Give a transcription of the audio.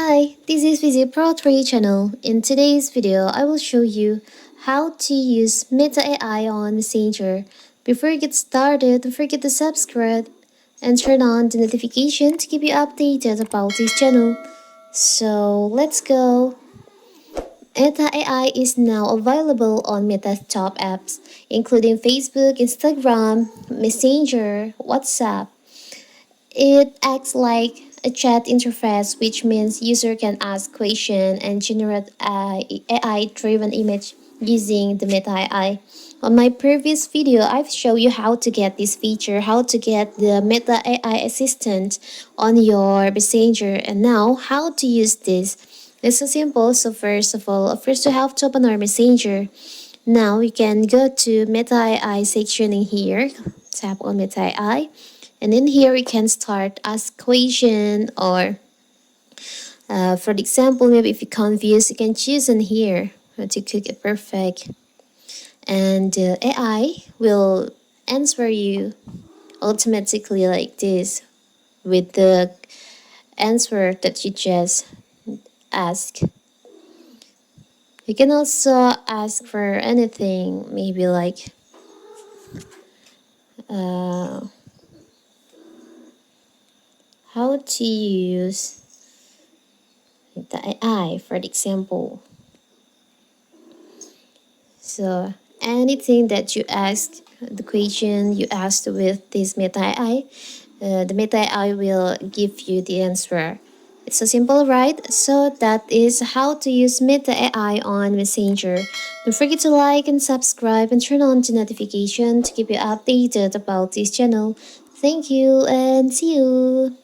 Hi, this is Visit Pro 3 channel. In today's video, I will show you how to use Meta AI on Messenger. Before you get started, don't forget to subscribe and turn on the notification to keep you updated about this channel. So let's go. Meta AI is now available on Meta's top apps, including Facebook, Instagram, Messenger, WhatsApp. It acts like a chat interface, which means user can ask questions and generate a AI-driven image using the Meta AI. On my previous video, I've shown you how to get this feature, how to get the Meta AI assistant on your Messenger, and now how to use this. It's so simple. So first of all, first you have to open our Messenger. Now you can go to Meta AI section in here. Tap on Meta AI. And in here we can start ask question or for example, maybe if you're confused, you can choose in here to cook it perfect. And AI will answer you automatically like this with the answer that you just ask. You can also ask for anything, maybe like uh, how to use the AI, for example. So anything that you ask, the question you asked with this Meta AI, the Meta AI will give you the answer. It's so simple, right? So that is how to use Meta AI on Messenger. Don't forget to like and subscribe and turn on the notification to keep you updated about this channel. Thank you and see you.